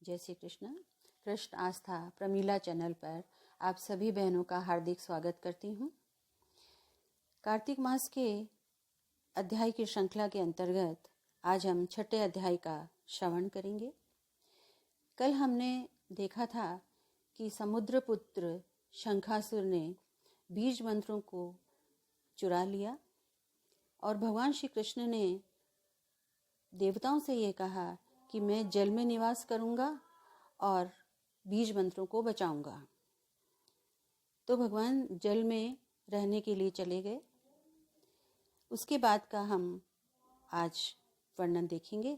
जय श्री कृष्ण। कृष्ण आस्था प्रमीला चैनल पर आप सभी बहनों का हार्दिक स्वागत करती हूँ। कार्तिक मास के अध्याय की श्रृंखला के अंतर्गत आज हम छठे अध्याय का श्रवण करेंगे। कल हमने देखा था कि समुद्रपुत्र शंखासुर ने बीज मंत्रों को चुरा लिया और भगवान श्री कृष्ण ने देवताओं से ये कहा कि मैं जल में निवास करूंगा और बीज मंत्रों को बचाऊंगा। तो भगवान जल में रहने के लिए चले गए। उसके बाद का हम आज वर्णन देखेंगे।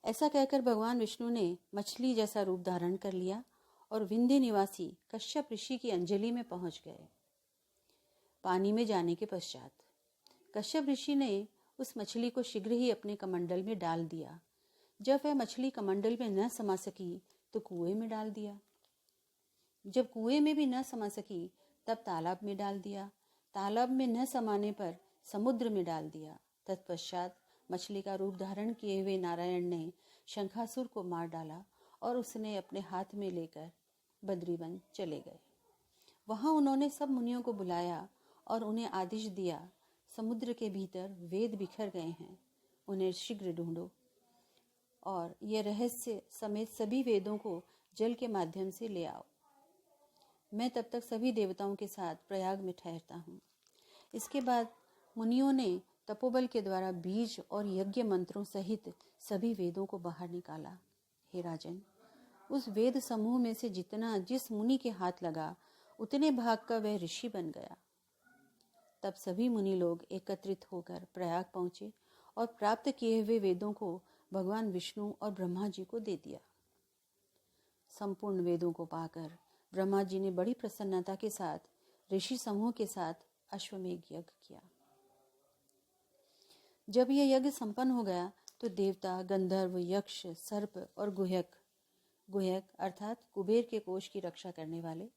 ऐसा कहकर भगवान विष्णु ने मछली जैसा रूप धारण कर लिया और विंध्य निवासी कश्यप ऋषि की अंजलि में पहुंच गए। पानी में जाने के पश्चात कश्यप ऋषि ने उस मछली को शीघ्र ही अपने कमंडल में डाल दिया। जब वह मछली कमंडल में न समा सकी तो कुएं में डाल दिया। जब कुएं में भी न समा सकी तब तालाब में डाल दिया। तालाब में न समाने पर समुद्र में डाल दिया। तत्पश्चात मछली का रूप धारण किए हुए नारायण ने शंखासुर को मार डाला और उसने अपने हाथ में लेकर बद्रीवन चले गए। वहां उन्होंने सब मुनियों को बुलाया और उन्हें आदेश दिया, समुद्र के भीतर वेद बिखर गए हैं, उन्हें शीघ्र ढूंढो और ये रहस्य समेत सभी वेदों को जल के माध्यम से ले आओ। मैं तब तक सभी देवताओं के साथ प्रयाग में ठहरता हूँ। इसके बाद मुनियों ने तपोबल के द्वारा बीज और यज्ञ मंत्रों सहित सभी वेदों को बाहर निकाला। हे राजन, उस वेद समूह में से जितना जिस मुनि के हाथ लगा उतने भाग का वह ऋषि बन गया। तब सभी मुनि लोग एकत्रित होकर प्रयाग पहुंचे और प्राप्त किए हुए वेदों को भगवान विष्णु और ब्रह्मा जी को दे दिया। संपूर्ण वेदों को पाकर ब्रह्मा जी ने बड़ी प्रसन्नता के साथ ऋषि समूह के साथ अश्वमेघ यज्ञ किया। जब यह यज्ञ संपन्न हो गया तो देवता, गंधर्व, यक्ष, सर्प और गुहक अर्थात कुबेर के कोष की रक्षा करने वाले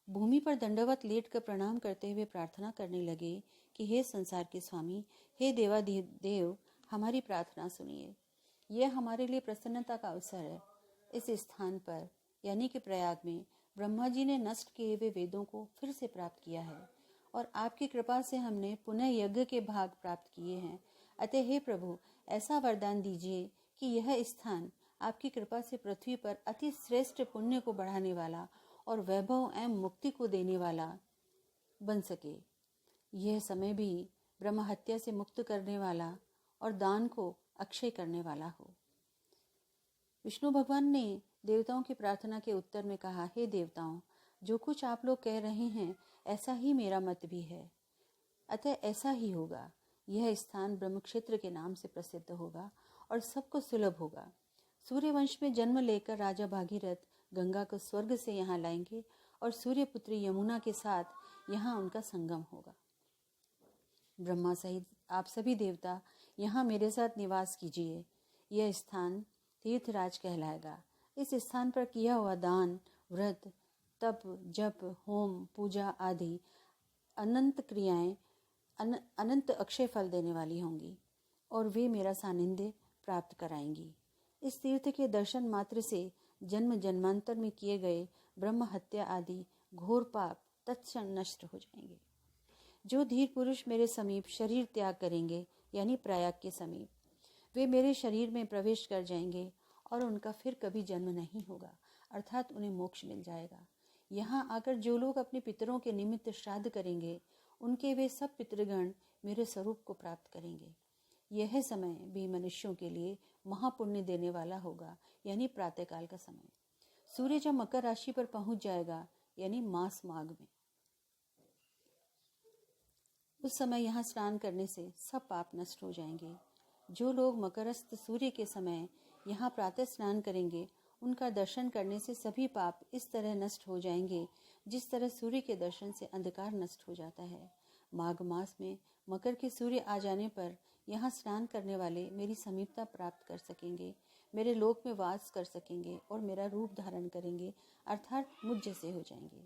भूमि पर दंडवत लेटकर प्रणाम करते हुए प्रार्थना करने लगे कि हे संसार के स्वामी, हे देवाधिदेव, हमारी प्रार्थना सुनिए। यह हमारे लिए प्रसन्नता का अवसर है। इस स्थान पर यानी कि प्रयाग में ब्रह्मा जी ने नष्ट किए हुए वेदों को फिर से प्राप्त किया है और आपकी कृपा से हमने पुनः यज्ञ के भाग प्राप्त किए हैं। अतः हे प्रभु, ऐसा वरदान दीजिए कि यह स्थान आपकी कृपा से पृथ्वी पर अति श्रेष्ठ पुण्य को बढ़ाने वाला और वैभव एवं मुक्ति को देने वाला बन सके। यह समय भी ब्रह्म हत्या से मुक्त करने वाला और दान को अक्षय करने वाला हो। विष्णु भगवान ने देवताओं की प्रार्थना के उत्तर में कहा, हे देवताओं, जो कुछ आप लोग कह रहे हैं ऐसा ही मेरा मत भी है। अतः ऐसा ही होगा। यह स्थान ब्रह्मक्षेत्र के नाम से प्रसिद्ध होगा और सबको सुलभ होगा। सूर्यवंश में जन्म लेकर राजा भागीरथ गंगा को स्वर्ग से यहाँ लाएंगे और सूर्यपुत्री यमुना के साथ यहाँ उनका संगम होगा। ब्रह्मा सहित आप सभी देवता यहाँ मेरे साथ निवास कीजिए। यह स्थान तीर्थराज कहलाएगा। इस स्थान पर किया हुआ दान, व्रत, तप, जप, होम, पूजा आदि अनंत क्रियाएं अनंत अक्षय फल देने वाली होंगी और वे मेरा सानिध्य प्राप्त कराएंगी। इस तीर्थ के दर्शन मात्र से जन्म जन्मांतर में किए गए ब्रह्म हत्या आदि घोर पाप तत्क्षण नष्ट हो जाएंगे। जो धीर पुरुष मेरे समीप शरीर त्याग करेंगे यानी प्रयाग के समीप, वे मेरे शरीर में प्रवेश कर जाएंगे और उनका फिर कभी जन्म नहीं होगा, अर्थात उन्हें मोक्ष मिल जाएगा। यहाँ आकर जो लोग अपने पितरों के निमित्त श्राद्ध करेंगे उनके वे सब पितृगण मेरे स्वरूप को प्राप्त करेंगे। यह समय भी मनुष्यों के लिए महापुण्य देने वाला होगा, यानी प्रातःकाल का समय। सूर्य जब मकर राशि पर पहुंच जाएगा यानी मास माघ में, उस समय यहाँ स्नान करने से सब पाप नष्ट हो जाएंगे। जो लोग मकरस्थ सूर्य के समय यहाँ प्रातः स्नान करेंगे उनका दर्शन करने से सभी पाप इस तरह नष्ट हो जाएंगे जिस तरह सूर्य के दर्शन से अंधकार नष्ट हो जाता है। माघ मास में मकर के सूर्य आ जाने पर यहाँ स्नान करने वाले मेरी समीपता प्राप्त कर सकेंगे, मेरे लोक में वास कर सकेंगे और मेरा रूप धारण करेंगे, अर्थात मुझ जैसे हो जाएंगे।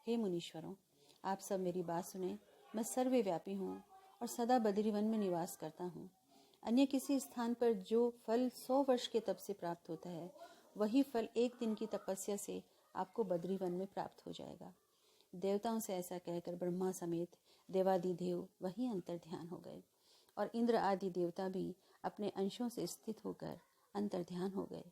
हे मुनीश्वरों, आप सब मेरी बात सुने। मैं सर्वव्यापी हूँ और सदा बद्रीवन में निवास करता हूँ। अन्य किसी स्थान पर जो फल 100 वर्ष के तप से प्राप्त होता है वही फल एक दिन की तपस्या से आपको बद्री वन में प्राप्त हो जाएगा। देवताओं से ऐसा कहकर ब्रह्मा समेत देवादिदेव वहीं अंतर्ध्यान हो गए और इंद्र आदि देवता भी अपने अंशों से स्थित होकर अंतर्ध्यान हो गए।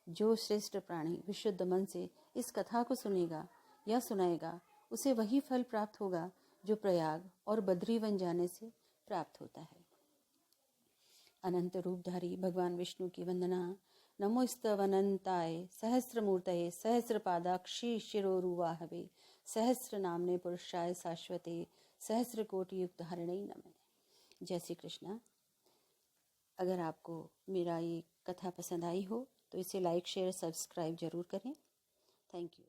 जो श्रेष्ठ प्राणी विशुद्ध मन से इस कथा को सुनेगा या सुनाएगा, उसे वही फल प्राप्त होगा जो प्रयाग और बद्रीवन जाने से प्राप्त होता है। अनंत रूपधारी भगवान विष्णु की वंदना। नमोस्तवनंताय सहस्रमूर्तये सहस्रपादाक्षी शिरोरुवाहवे सहस्र नामने पुरुषाय शाश्वते सहस्र कोटि युक्त हरिणे नमः। जय श्री कृष्णा। अगर आपको मेरा ये कथा पसंद आई हो तो इसे लाइक शेयर सब्सक्राइब जरूर करें। Thank you.